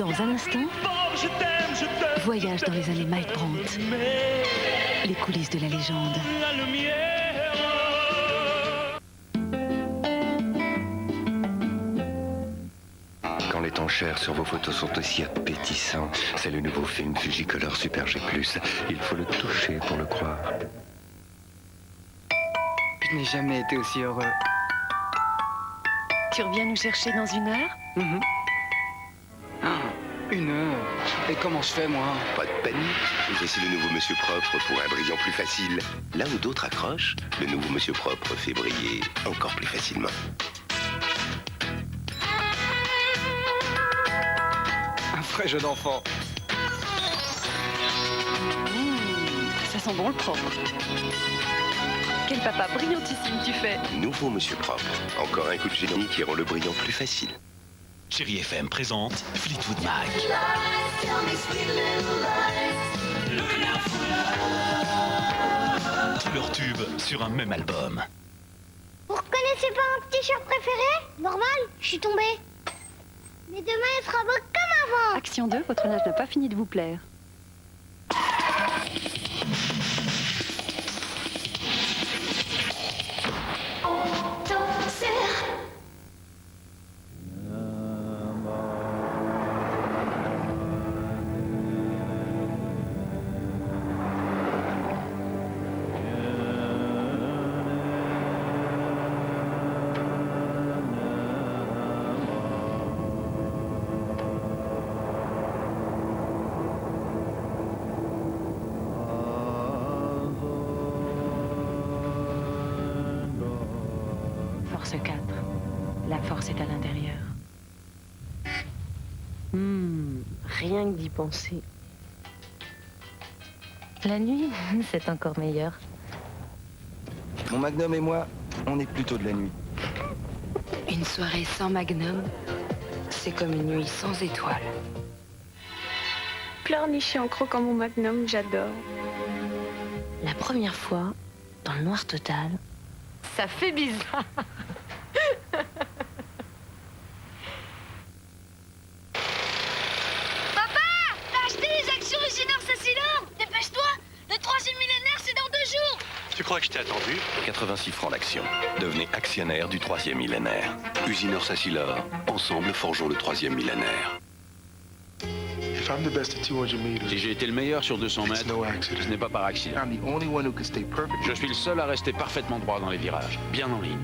Dans un instant, voyage dans les années Mike Brandt. Les coulisses de la légende. Quand les enchères sur vos photos sont aussi appétissants, c'est le nouveau film Fujicolor Super G+. Il faut le toucher pour le croire. Je n'ai jamais été aussi heureux. Tu reviens nous chercher dans 1 heure? Ah, 1 heure. Et comment je fais, moi? Pas de panique. Voici le nouveau Monsieur Propre pour un brillant plus facile. Là où d'autres accrochent, le nouveau Monsieur Propre fait briller encore plus facilement. Un vrai jeu d'enfant. Ça sent bon le propre. Quel papa brillantissime tu fais. Nouveau Monsieur Propre. Encore un coup de génie qui rend le brillant plus facile. Chérie FM présente Fleetwood Mac. Tous leurs tubes sur un même album. Vous reconnaissez pas mon t-shirt préféré? Normal, je suis tombée. Mais demain, il sera beau comme avant. Action 2, votre linge n'a pas fini de vous plaire. Force 4. La force est à l'intérieur. Rien que d'y penser. La nuit, c'est encore meilleur. Mon Magnum et moi, on est plutôt de la nuit. Une soirée sans Magnum, c'est comme une nuit sans étoiles. Pleurnicher en croquant mon Magnum, j'adore. La première fois, dans le noir total, ça fait bizarre. Tu crois que je t'ai attendu? 86 francs l'action. Devenez actionnaire du 3e millénaire. Usinor Sassilor. Ensemble, forgeons le 3e millénaire. Si j'ai été le meilleur sur 200 mètres, ce n'est pas par accident. Je suis le seul à rester parfaitement droit dans les virages, bien en ligne.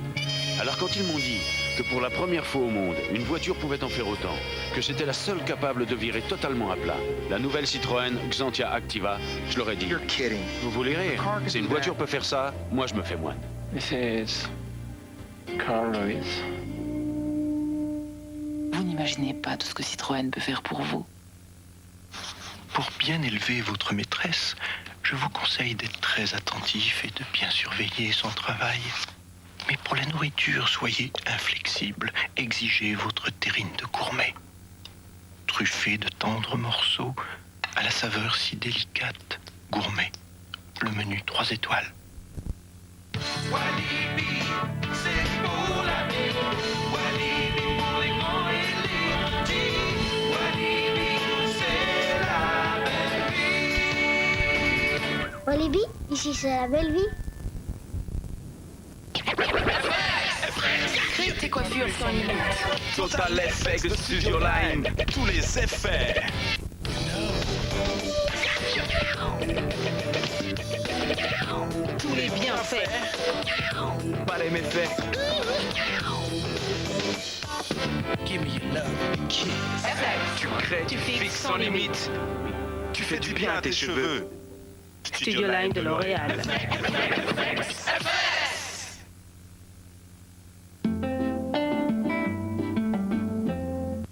Alors quand ils m'ont dit que pour la première fois au monde, une voiture pouvait en faire autant, que c'était la seule capable de virer totalement à plat, la nouvelle Citroën Xantia Activa, je leur ai dit, vous voulez rire? Si une voiture peut faire ça, moi je me fais moine. Vous n'imaginez pas tout ce que Citroën peut faire pour vous. Pour bien élever votre maîtresse, je vous conseille d'être très attentif et de bien surveiller son travail. Mais pour la nourriture, soyez inflexible. Exigez votre terrine de gourmet. Truffée de tendres morceaux, à la saveur si délicate, gourmet. Le menu 3 étoiles. Walibi, ici c'est la belle vie. Crée tes coiffures sans limite. Total Effect Studio Line. Tous les effets. Tous les bienfaits. Pas les méfaits. Give me your love, kiss. Tu crées, tu fixes sans limite. Tu fais du bien à tes cheveux. Studio Line de L'Oréal.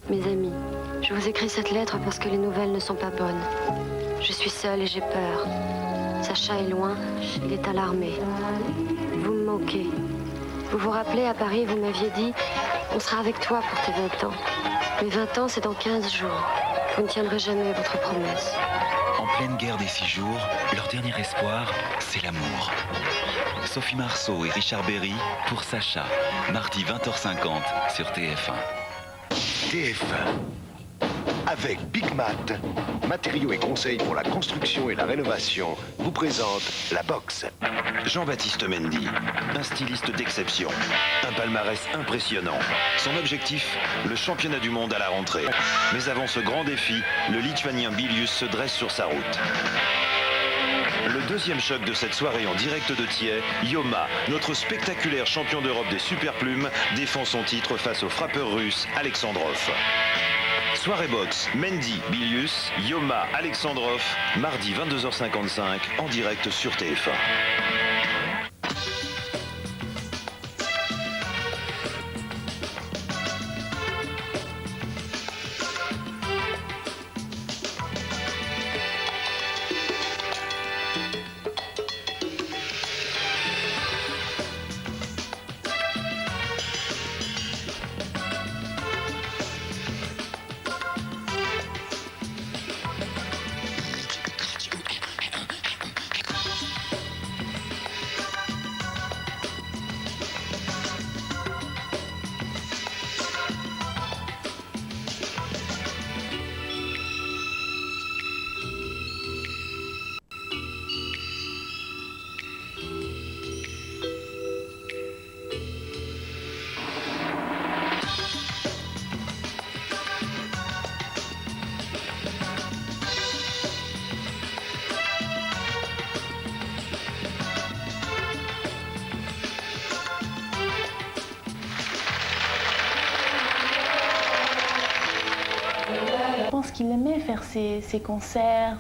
Mes amis, je vous écris cette lettre parce que les nouvelles ne sont pas bonnes. Je suis seule et j'ai peur. Sacha est loin, il est à l'armée. Vous me manquez. Vous vous rappelez, à Paris, vous m'aviez dit « On sera avec toi pour tes 20 ans ». Mes 20 ans, c'est dans 15 jours. Vous ne tiendrez jamais votre promesse. En pleine guerre des 6 jours, leur dernier espoir, c'est l'amour. Sophie Marceau et Richard Berry pour Sacha, mardi 20h50 sur TF1. TF1. Avec Big Mat, matériaux et conseils pour la construction et la rénovation, vous présente La Boxe. Jean-Baptiste Mendy, un styliste d'exception, un palmarès impressionnant. Son objectif, le championnat du monde à la rentrée. Mais avant ce grand défi, le Lituanien Bilius se dresse sur sa route. Le deuxième choc de cette soirée en direct de Thiers, Yoma, notre spectaculaire champion d'Europe des superplumes, défend son titre face au frappeur russe Alexandrov. Soirée boxe, Mendy, Bilius, Yoma, Alexandrov, mardi 22h55 en direct sur TF1. Je pense qu'il aimait faire ses concerts,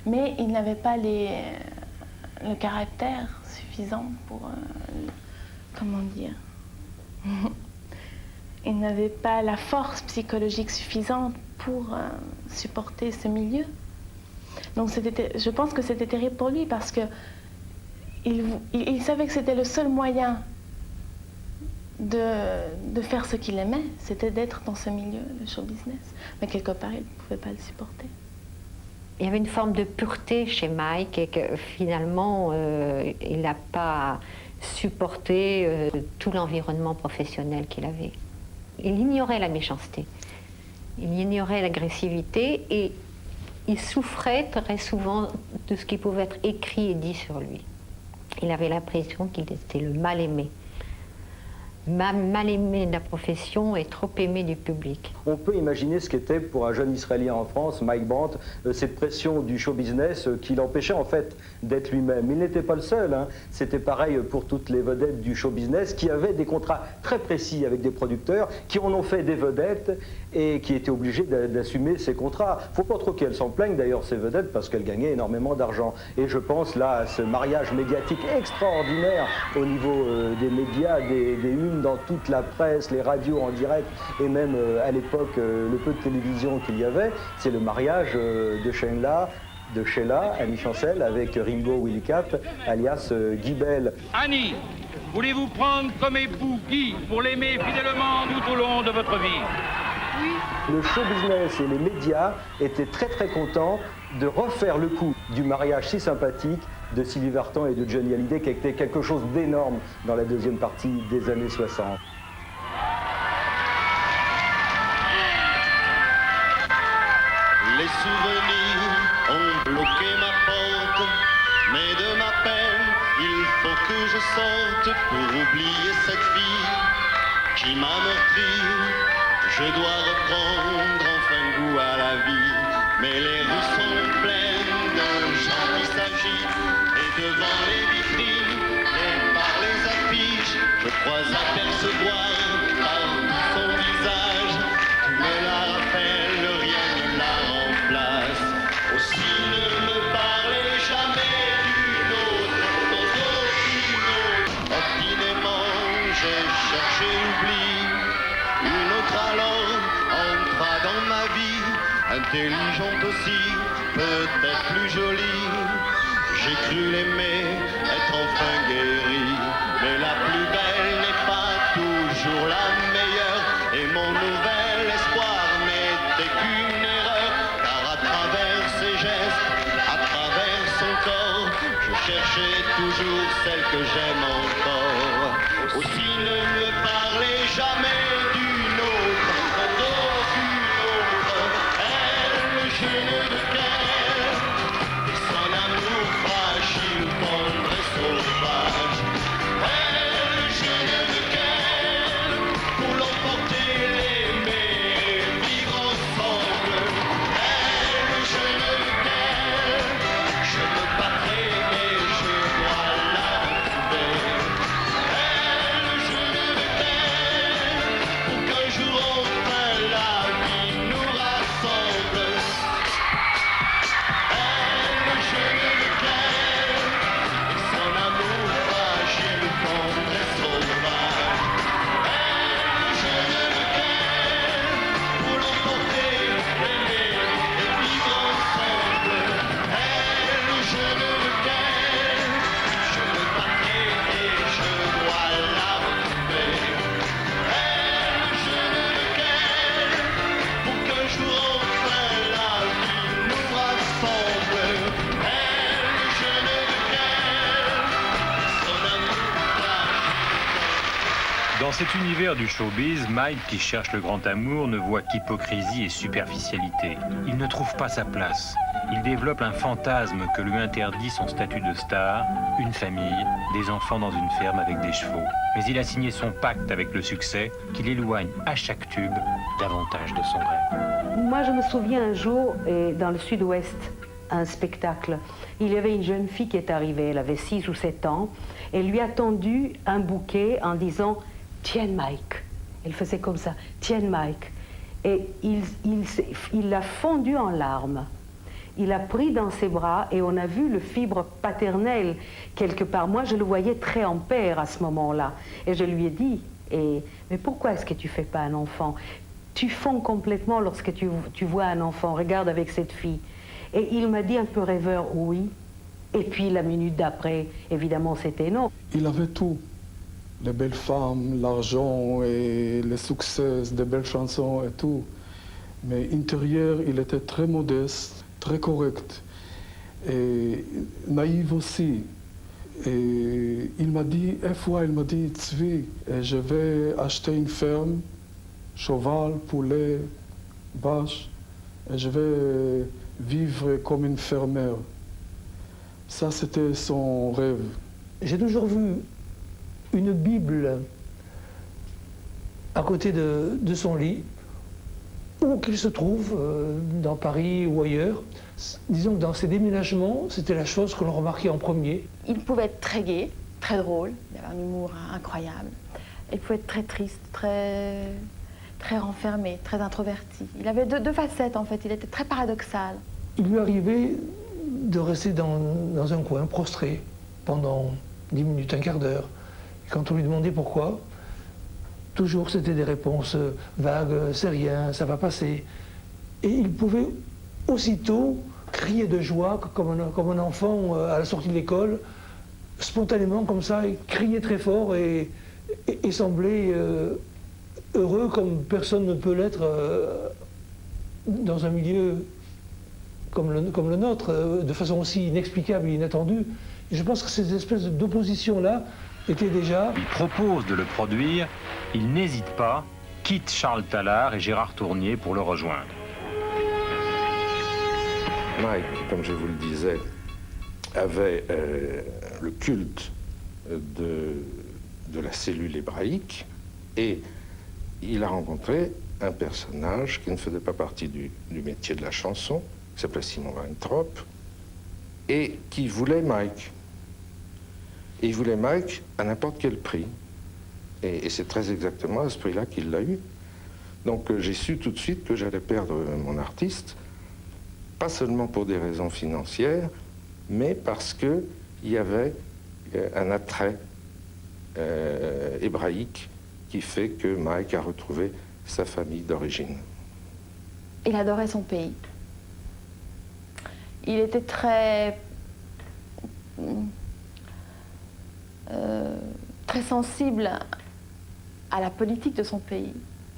mais il n'avait pas le caractère suffisant pour... comment dire Il n'avait pas la force psychologique suffisante pour supporter ce milieu. Donc je pense que c'était terrible pour lui parce que il savait que c'était le seul moyen de faire ce qu'il aimait, c'était d'être dans ce milieu, le show business. Mais quelque part, il ne pouvait pas le supporter. Il y avait une forme de pureté chez Mike et que finalement, il n'a pas supporté tout l'environnement professionnel qu'il avait. Il ignorait la méchanceté, il ignorait l'agressivité et il souffrait très souvent de ce qui pouvait être écrit et dit sur lui. Il avait l'impression qu'il était le mal-aimé. Mal aimé de la profession et trop aimé du public. On peut imaginer ce qu'était pour un jeune Israélien en France, Mike Brandt, cette pression du show business qui l'empêchait en fait d'être lui-même. Il n'était pas le seul, hein. C'était pareil pour toutes les vedettes du show business qui avaient des contrats très précis avec des producteurs, qui en ont fait des vedettes et qui étaient obligés d'assumer ces contrats. Faut pas trop qu'elles s'en plaignent d'ailleurs ces vedettes parce qu'elles gagnaient énormément d'argent. Et je pense là à ce mariage médiatique extraordinaire au niveau des médias, des unes dans toute la presse, les radios en direct et même à l'époque le peu de télévision qu'il y avait, c'est le mariage de Sheila, Annie Chancel avec Ringo Willy Cap, alias Guy Bell. Annie, voulez-vous prendre comme époux Guy pour l'aimer fidèlement tout au long de votre vie? Oui. Le show business et les médias étaient très très contents de refaire le coup du mariage si sympathique de Sylvie Vartan et de Johnny Hallyday qui était quelque chose d'énorme dans la deuxième partie des années 60. Les souvenirs ont bloqué ma porte, mais de ma peine, il faut que je sorte pour oublier cette fille qui m'a meurtri. Je dois reprendre enfin goût à la vie, mais les rues sont pleines de gens qui s'agitent, et devant les vitrines et par les affiches, je crois apercevoir par son visage, tout me la rappelle, rien ne la remplace. Aussi ne me parlez jamais d'une autre, dans aucune autre. Obstinément, j'ai cherché l'oubli. Une autre alors entra dans ma vie, intelligente aussi, peut-être plus jolie. J'ai cru l'aimer, être enfin guéri, mais la plus belle n'est pas toujours la meilleure, et mon nouvel espoir n'était qu'une erreur, car à travers ses gestes, à travers son corps, je cherchais toujours celle que j'aime encore. Aussi ne me parlez jamais d'une autre, d'aucune autre, cet univers du showbiz, Mike, qui cherche le grand amour, ne voit qu'hypocrisie et superficialité. Il ne trouve pas sa place. Il développe un fantasme que lui interdit son statut de star, une famille, des enfants dans une ferme avec des chevaux. Mais il a signé son pacte avec le succès qui l'éloigne à chaque tube davantage de son rêve. Moi, je me souviens un jour, dans le sud-ouest, un spectacle. Il y avait une jeune fille qui est arrivée, elle avait 6 ou 7 ans, et lui a tendu un bouquet en disant « Tiens, Mike ». Elle faisait comme ça « Tiens, Mike ». Et il l'a fondu en larmes. Il a pris dans ses bras et on a vu le fibre paternel quelque part. Moi, je le voyais très en père à ce moment-là. Et je lui ai dit, mais pourquoi est-ce que tu ne fais pas un enfant? Tu fonds complètement lorsque tu vois un enfant. Regarde avec cette fille. Et il m'a dit un peu rêveur, oui. Et puis la minute d'après, évidemment, c'était non. Il avait tout. Les belles femmes, l'argent et les succès, des belles chansons et tout. Mais intérieur, il était très modeste, très correct et naïf aussi. Et il m'a dit, une fois, il m'a dit, Tzvi, je vais acheter une ferme, cheval, poulet, vache, et je vais vivre comme une fermière. Ça, c'était son rêve. J'ai toujours vu une Bible à côté de son lit, où qu'il se trouve, dans Paris ou ailleurs. Disons que dans ses déménagements, c'était la chose que l'on remarquait en premier. Il pouvait être très gai, très drôle, il avait un humour incroyable. Il pouvait être très triste, très renfermé, très introverti. Il avait deux facettes en fait, il était très paradoxal. Il lui arrivait de rester dans un coin, prostré, pendant 10 minutes, un quart d'heure. Et quand on lui demandait pourquoi, toujours c'était des réponses vagues, c'est rien, ça va passer. Et il pouvait aussitôt crier de joie, comme un enfant à la sortie de l'école, spontanément comme ça, et crier très fort et sembler heureux comme personne ne peut l'être dans un milieu comme le nôtre, de façon aussi inexplicable et inattendue. Et je pense que ces espèces d'opposition-là étaient déjà... Il propose de le produire, il n'hésite pas, quitte Charles Tallard et Gérard Tournier pour le rejoindre. Mike, comme je vous le disais, avait le culte de la cellule hébraïque et il a rencontré un personnage qui ne faisait pas partie du métier de la chanson, qui s'appelait Simon Weintraub, et qui voulait Mike. Et il voulait Mike à n'importe quel prix. Et c'est très exactement à ce prix-là qu'il l'a eu. Donc j'ai su tout de suite que j'allais perdre mon artiste, pas seulement pour des raisons financières, mais parce qu'il y avait un attrait hébraïque qui fait que Mike a retrouvé sa famille d'origine. Il adorait son pays. Il était très sensible à la politique de son pays.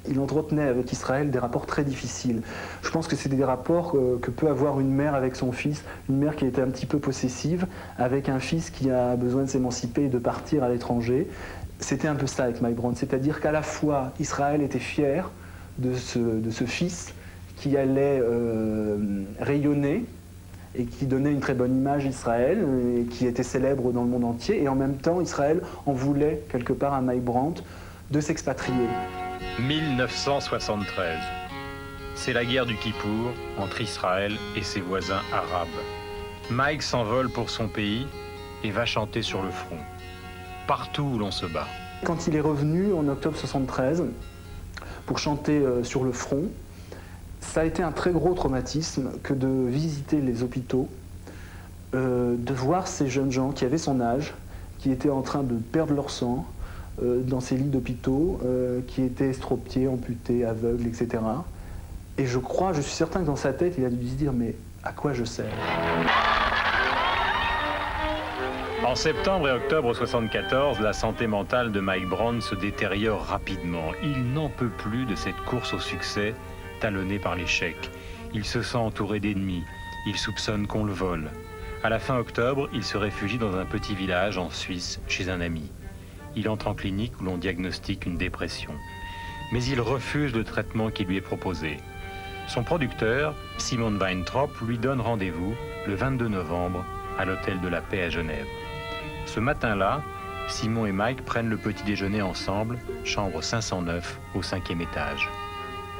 Il entretenait avec Israël des rapports très difficiles. Je pense que c'est des rapports que peut avoir une mère avec son fils, une mère qui a été un petit peu possessive, avec un fils qui a besoin de s'émanciper et de partir à l'étranger. C'était un peu ça avec Mike Brandt, c'est-à-dire qu'à la fois Israël était fier de ce fils qui allait rayonner et qui donnait une très bonne image d'Israël, et qui était célèbre dans le monde entier, et en même temps Israël en voulait quelque part à Mike Brandt de s'expatrier. 1973. C'est la guerre du Kippour entre Israël et ses voisins arabes. Mike s'envole pour son pays et va chanter sur le front, partout où l'on se bat. Quand il est revenu en octobre 73 pour chanter sur le front, ça a été un très gros traumatisme que de visiter les hôpitaux, de voir ces jeunes gens qui avaient son âge, qui étaient en train de perdre leur sang, dans ces lits d'hôpitaux, qui étaient estropiés, amputés, aveugles, etc. Et je suis certain que dans sa tête, il a dû se dire, mais à quoi je sers ? En septembre et octobre 1974, la santé mentale de Mike Brandt se détériore rapidement. Il n'en peut plus de cette course au succès, talonnée par l'échec. Il se sent entouré d'ennemis. Il soupçonne qu'on le vole. À la fin octobre, il se réfugie dans un petit village en Suisse, chez un ami. il entre en clinique où l'on diagnostique une dépression. Mais il refuse le traitement qui lui est proposé. Son producteur, Simon Weintraub, lui donne rendez-vous le 22 novembre à l'Hôtel de la Paix à Genève. Ce matin-là, Simon et Mike prennent le petit déjeuner ensemble, chambre 509 au 5e étage.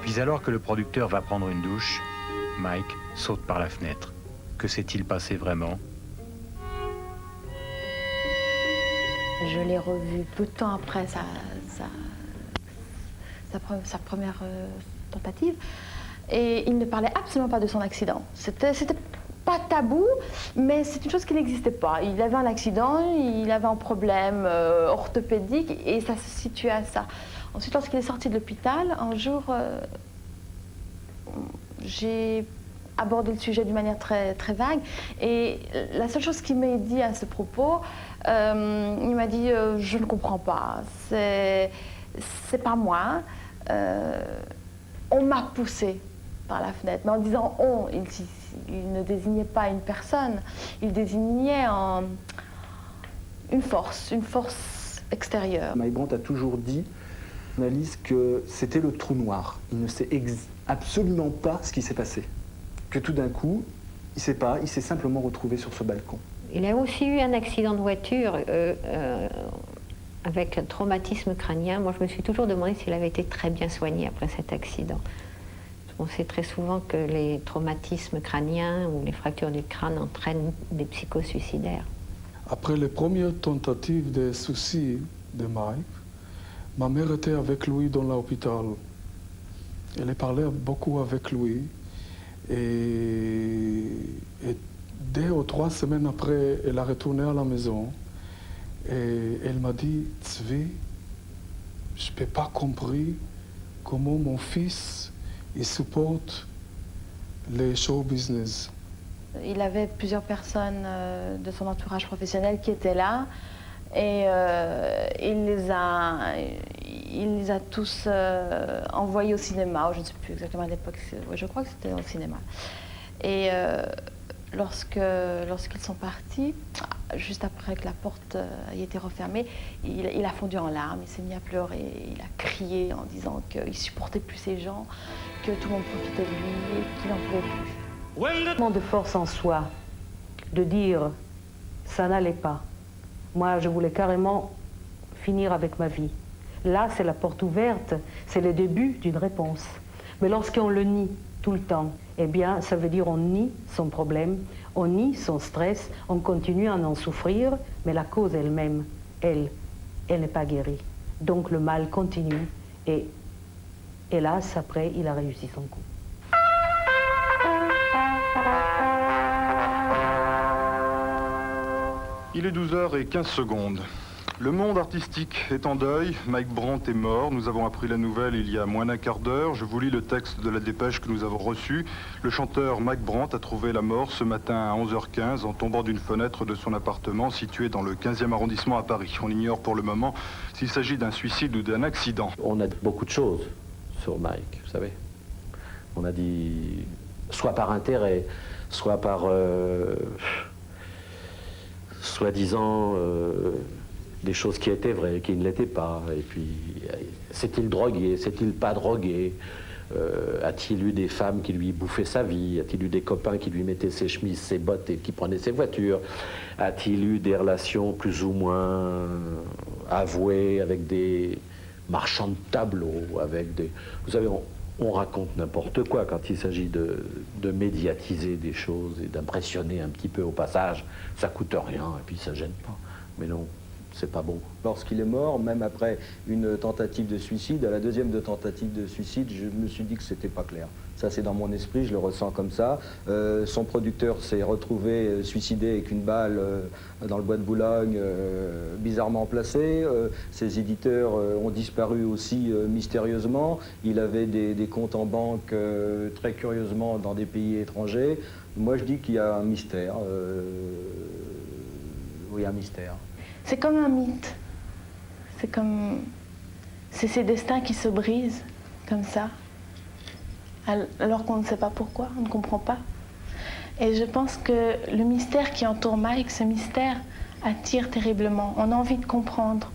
Puis alors que le producteur va prendre une douche, Mike saute par la fenêtre. Que s'est-il passé vraiment ? Je l'ai revu peu de temps après sa première tentative. Et il ne parlait absolument pas de son accident. C'était pas tabou, mais c'est une chose qui n'existait pas. Il avait un accident, il avait un problème orthopédique et ça se situait à ça. Ensuite, lorsqu'il est sorti de l'hôpital, un jour, j'ai abordé le sujet d'une manière très, très vague. Et la seule chose qu'il m'a dit à ce propos, il m'a dit je ne comprends pas, c'est pas moi. On m'a poussé par la fenêtre, mais en disant on, il ne désignait pas une personne, il désignait une force extérieure. Mike Brandt a toujours dit, Annalise, que c'était le trou noir. Il ne sait absolument pas ce qui s'est passé. Que tout d'un coup, il s'est simplement retrouvé sur ce balcon. Il a aussi eu un accident de voiture avec un traumatisme crânien. Moi, je me suis toujours demandé s'il avait été très bien soigné après cet accident. On sait très souvent que les traumatismes crâniens ou les fractures du crâne entraînent des psychosuicidaires. Après les premières tentatives de suicide de Mike, ma mère était avec lui dans l'hôpital. Elle parlait beaucoup avec lui. Et 2 ou 3 semaines après, elle a retourné à la maison. Et elle m'a dit, Tzvi, je ne peux pas comprendre comment mon fils il supporte les show business. Il avait plusieurs personnes de son entourage professionnel qui étaient là et il les a tous envoyés au cinéma, je ne sais plus exactement à l'époque, je crois que c'était au cinéma. Et lorsqu'ils sont partis, juste après que la porte ait été refermée, il a fondu en larmes, il s'est mis à pleurer, il a crié en disant qu'il ne supportait plus ces gens, que tout le monde profitait de lui et qu'il n'en pouvait plus. Tellement de force en soi, de dire ça n'allait pas. Moi, je voulais carrément finir avec ma vie. Là, c'est la porte ouverte, c'est le début d'une réponse. Mais lorsqu'on le nie tout le temps, eh bien, ça veut dire on nie son problème, on nie son stress, on continue à en souffrir, mais la cause elle-même, elle n'est pas guérie. Donc le mal continue et hélas, après, il a réussi son coup. Il est 12h15. Le monde artistique est en deuil, Mike Brandt est mort, nous avons appris la nouvelle il y a moins d'un quart d'heure. Je vous lis le texte de la dépêche que nous avons reçue. Le chanteur Mike Brandt a trouvé la mort ce matin à 11h15 en tombant d'une fenêtre de son appartement situé dans le 15e arrondissement à Paris. On ignore pour le moment s'il s'agit d'un suicide ou d'un accident. On a dit beaucoup de choses sur Mike, vous savez. On a dit soit par intérêt, soit par soi-disant des choses qui étaient vraies, qui ne l'étaient pas. Et puis, s'est-il drogué, s'est-il pas drogué? A-t-il eu des femmes qui lui bouffaient sa vie? A-t-il eu des copains qui lui mettaient ses chemises, ses bottes et qui prenaient ses voitures? A-t-il eu des relations plus ou moins avouées avec des marchands de tableaux, avec des... Vous savez, on raconte n'importe quoi quand il s'agit de médiatiser des choses et d'impressionner un petit peu au passage. Ça coûte rien et puis ça gêne pas. Mais non, c'est pas bon. Lorsqu'il est mort, même après une tentative de suicide, à la deuxième tentative de suicide, je me suis dit que c'était pas clair. Ça, c'est dans mon esprit, je le ressens comme ça. Son producteur s'est retrouvé suicidé avec une balle dans le bois de Boulogne, bizarrement placé. Ses éditeurs ont disparu aussi mystérieusement. Il avait des comptes en banque très curieusement dans des pays étrangers. Moi, je dis qu'il y a un mystère. Oui, un mystère. C'est comme un mythe. C'est ces destins qui se brisent comme ça, alors qu'on ne sait pas pourquoi, on ne comprend pas. Et je pense que le mystère qui entoure Mike, ce mystère attire terriblement. On a envie de comprendre.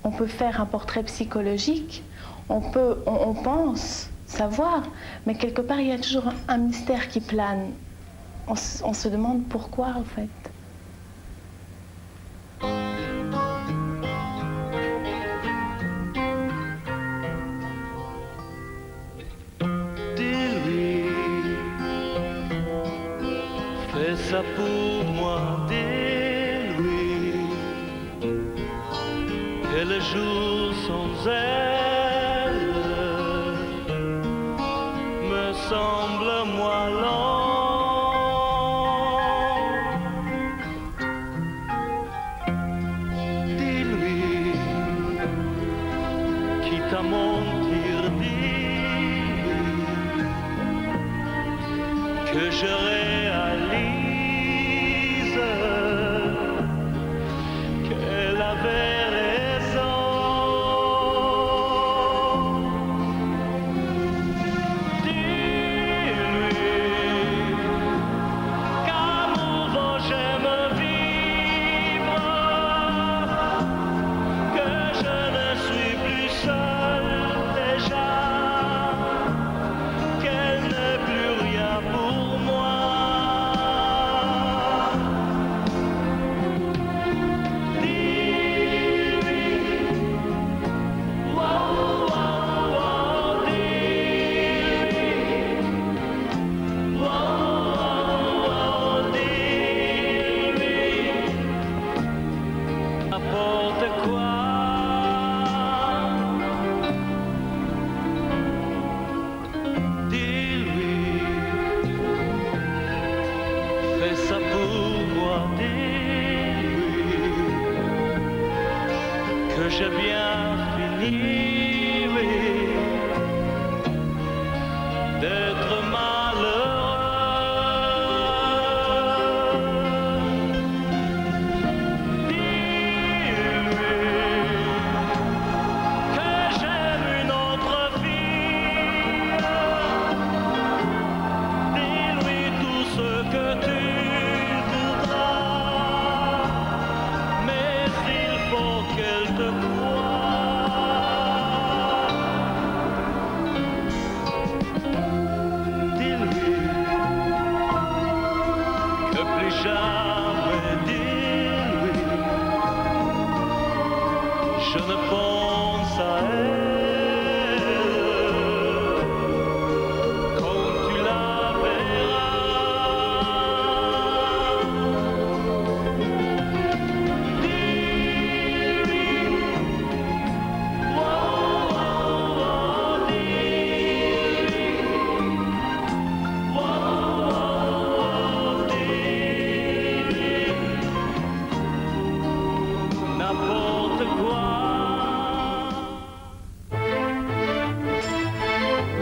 on peut faire un portrait psychologique, on pense savoir, mais quelque part il y a toujours un mystère qui plane. On se demande pourquoi en fait. Dis-lui, fais ça pour moi, dis-lui que le jour sans elle me semble moi long. Dis-lui, quitte à mentir, dis-lui que je réalise qu'elle avait